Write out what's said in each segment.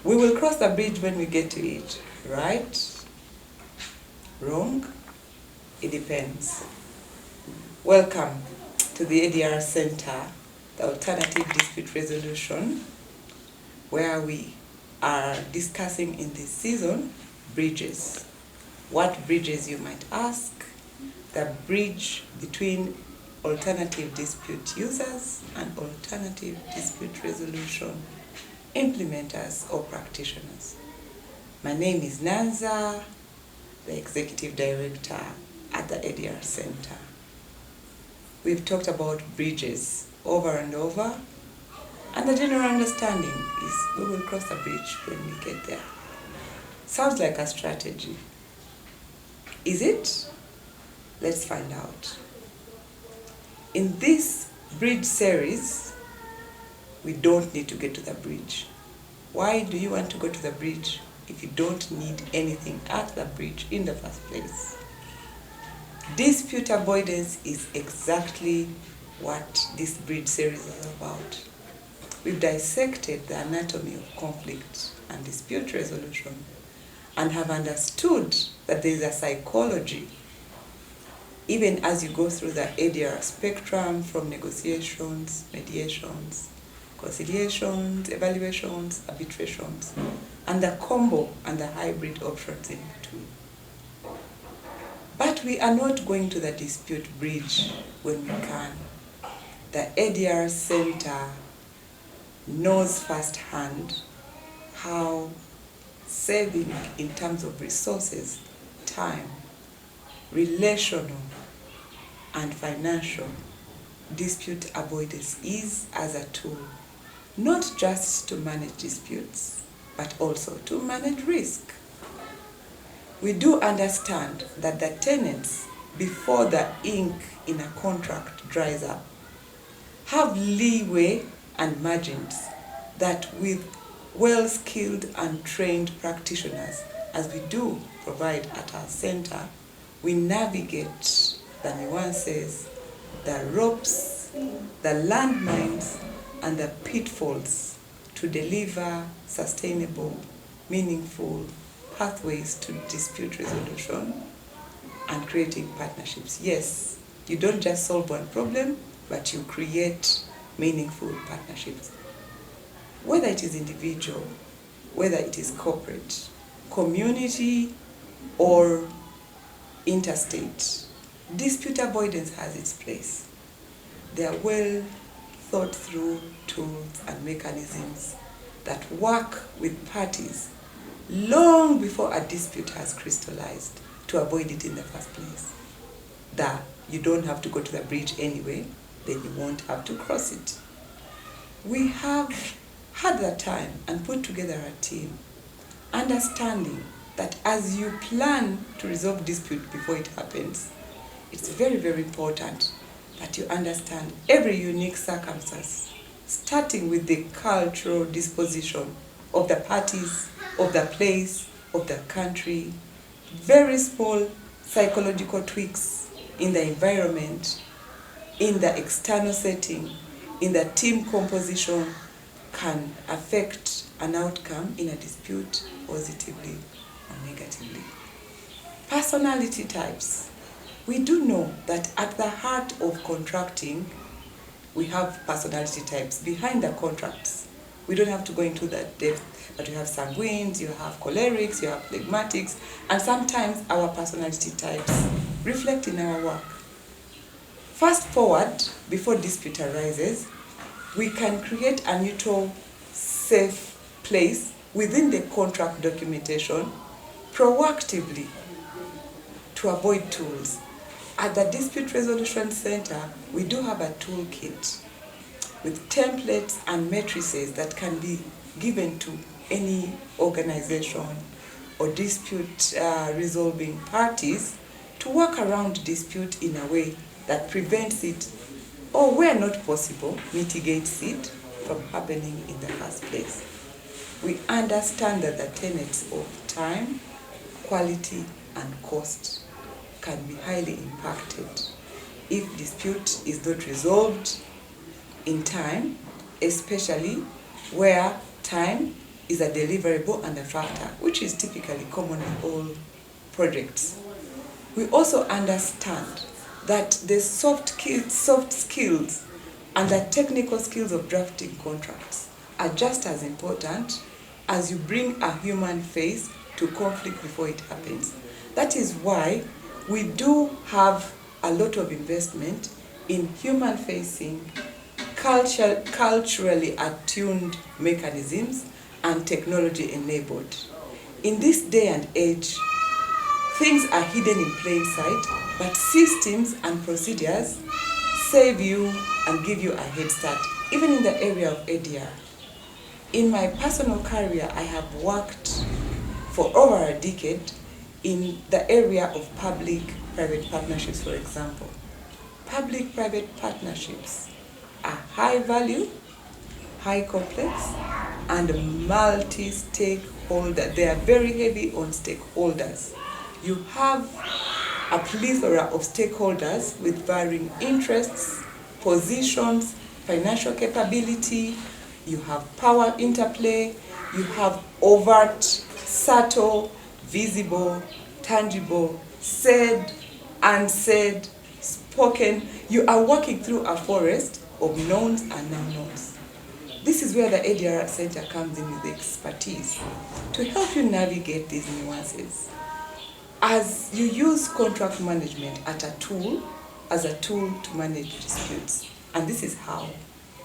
We will cross the bridge when we get to it. Right? Wrong? It depends. Welcome to the ADR Center, the Alternative Dispute Resolution, where we are discussing in this season bridges. What bridges, you might ask? The bridge between alternative dispute users and alternative dispute resolution implementers or practitioners. My name is Nanza, the Executive Director at the ADR Center. We've talked about bridges over and over, and the general understanding is we will cross the bridge when we get there. Sounds like a strategy. Is it? Let's find out. In this bridge series, we don't need to get to the bridge. Why do you want to go to the bridge if you don't need anything at the bridge in the first place? Dispute avoidance is exactly what this bridge series is about. We've dissected the anatomy of conflict and dispute resolution and have understood that there is a psychology even as you go through the ADR spectrum from negotiations, mediations, conciliations, evaluations, arbitrations, and the combo and the hybrid options in between. But we are not going to the dispute bridge when we can. The ADR Center knows firsthand how saving in terms of resources, time, relational, and financial dispute avoidance is as a tool, not just to manage disputes, but also to manage risk. We do understand that the tenants, before the ink in a contract dries up, have leeway and margins that with well-skilled and trained practitioners, as we do provide at our center, we navigate the nuances, the ropes, the landmines, and the pitfalls to deliver sustainable, meaningful pathways to dispute resolution and creating partnerships. Yes, you don't just solve one problem, but you create meaningful partnerships. Whether it is individual, whether it is corporate, community, or interstate, dispute avoidance has its place. There are well thought through tools and mechanisms that work with parties long before a dispute has crystallized to avoid it in the first place. That you don't have to go to the bridge anyway, then you won't have to cross it. We have had the time and put together a team, understanding that as you plan to resolve dispute before it happens, it's very, very important that you understand every unique circumstance, starting with the cultural disposition of the parties, of the place, of the country, very small psychological tweaks in the environment, in the external setting, in the team composition can affect an outcome in a dispute positively or negatively. Personality types. We do know that at the heart of contracting, we have personality types behind the contracts. We don't have to go into that depth, but you have sanguines, you have cholerics, you have phlegmatics, and sometimes our personality types reflect in our work. Fast forward, before dispute arises, we can create a neutral, safe place within the contract documentation proactively to avoid tools. At the Dispute Resolution Center, we do have a toolkit with templates and matrices that can be given to any organization or dispute resolving parties to work around dispute in a way that prevents it, or where not possible, mitigates it from happening in the first place. We understand that the tenets of time, quality, and cost can be highly impacted if dispute is not resolved in time, especially where time is a deliverable and a factor, which is typically common in all projects. We also understand that the soft skills and the technical skills of drafting contracts are just as important as you bring a human face to conflict before it happens. That is why we do have a lot of investment in human-facing, culturally attuned mechanisms and technology-enabled. In this day and age, things are hidden in plain sight, but systems and procedures save you and give you a head start, even in the area of ADR. In my personal career, I have worked for over a decade in the area of public-private partnerships, for example. Public-private partnerships are high value, high complex, and multi-stakeholder. They are very heavy on stakeholders. You have a plethora of stakeholders with varying interests, positions, financial capability. You have power interplay. You have overt, subtle, visible, tangible, said, unsaid, spoken. You are working through a forest of knowns and unknowns. This is where the ADR Center comes in with expertise to help you navigate these nuances. As you use contract management as a tool to manage disputes, and this is how.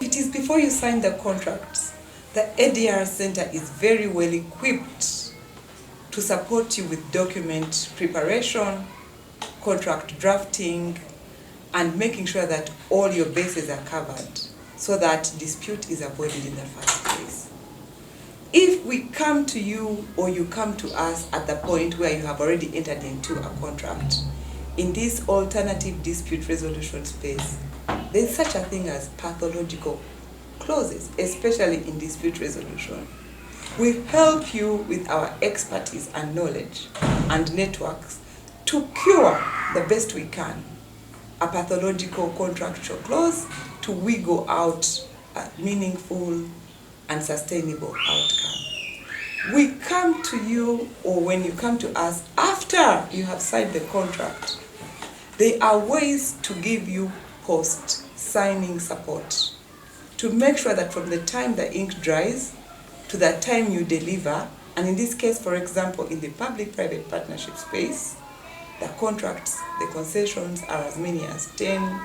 It is before you sign the contracts, the ADR Center is very well equipped to support you with document preparation, contract drafting, and making sure that all your bases are covered so that dispute is avoided in the first place. If we come to you or you come to us at the point where you have already entered into a contract, in this alternative dispute resolution space, there's such a thing as pathological clauses, especially in dispute resolution. We help you with our expertise and knowledge and networks to cure the best we can a pathological contractual clause to wiggle out a meaningful and sustainable outcome. We come to you, or when you come to us after you have signed the contract, there are ways to give you post-signing support to make sure that from the time the ink dries to the time you deliver, and in this case, for example, in the public-private partnership space, the contracts, the concessions are as many as 10,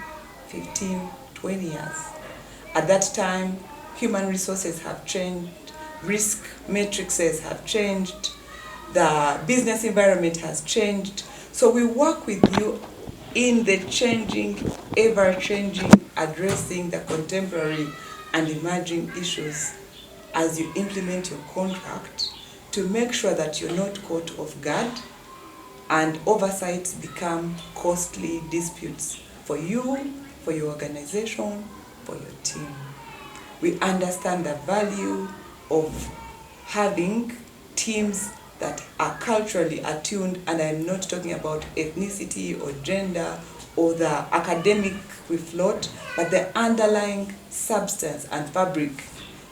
15, 20 years. At that time, human resources have changed, risk matrices have changed, the business environment has changed. So we work with you in the changing, ever-changing, addressing the contemporary and emerging issues as you implement your contract to make sure that you're not caught off guard and oversights become costly disputes for you, for your organization, for your team. We understand the value of having teams that are culturally attuned, and I'm not talking about ethnicity or gender or the academic we float, but the underlying substance and fabric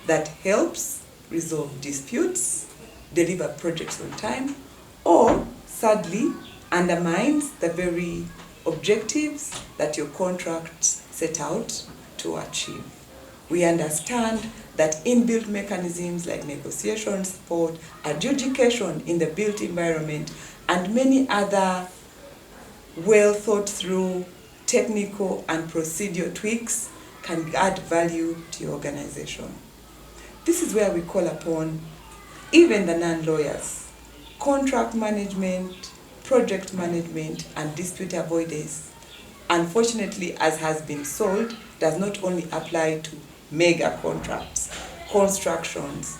that helps resolve disputes, deliver projects on time, or sadly undermines the very objectives that your contract set out to achieve. We understand that inbuilt mechanisms like negotiation support, adjudication in the built environment, and many other well thought through technical and procedural tweaks can add value to your organization. This is where we call upon even the non-lawyers. Contract management, project management, and dispute avoidance, unfortunately, as has been sold, does not only apply to mega contracts, constructions,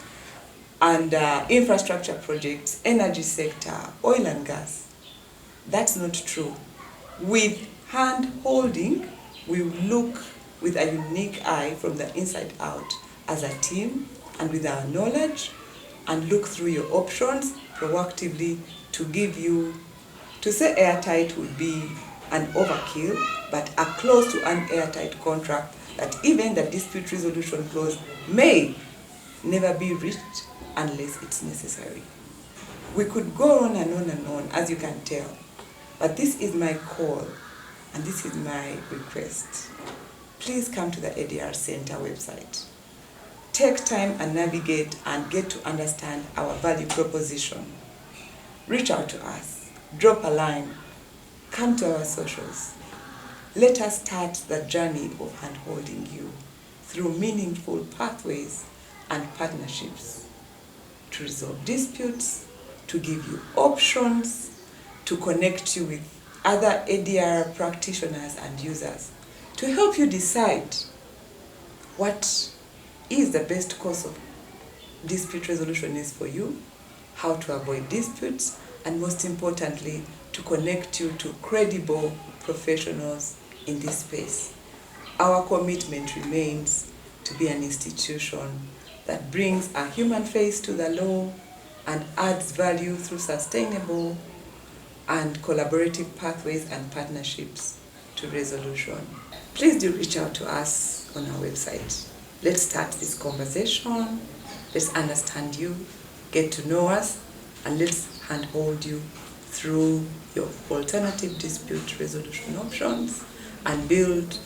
and infrastructure projects, energy sector, oil and gas. That's not true. With hand-holding, we look with a unique eye from the inside out as a team and with our knowledge, and look through your options proactively to give you, to say airtight would be an overkill, but a close to an airtight contract that even the dispute resolution clause may never be reached unless it's necessary. We could go on and on and on, as you can tell, but this is my call and this is my request. Please come to the ADR Center website. Take time and navigate and get to understand our value proposition. Reach out to us, drop a line, come to our socials. Let us start the journey of hand-holding you through meaningful pathways and partnerships to resolve disputes, to give you options, to connect you with other ADR practitioners and users, to help you decide what is the best course of dispute resolution is for you, how to avoid disputes, and most importantly, to connect you to credible professionals in this space. Our commitment remains to be an institution that brings a human face to the law and adds value through sustainable and collaborative pathways and partnerships to resolution. Please do reach out to us on our website. Let's start this conversation. Let's understand you, get to know us, and let's handhold you through your alternative dispute resolution options and build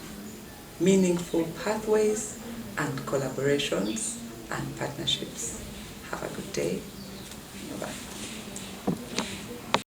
meaningful pathways and collaborations and partnerships. Have a good day. Bye-bye.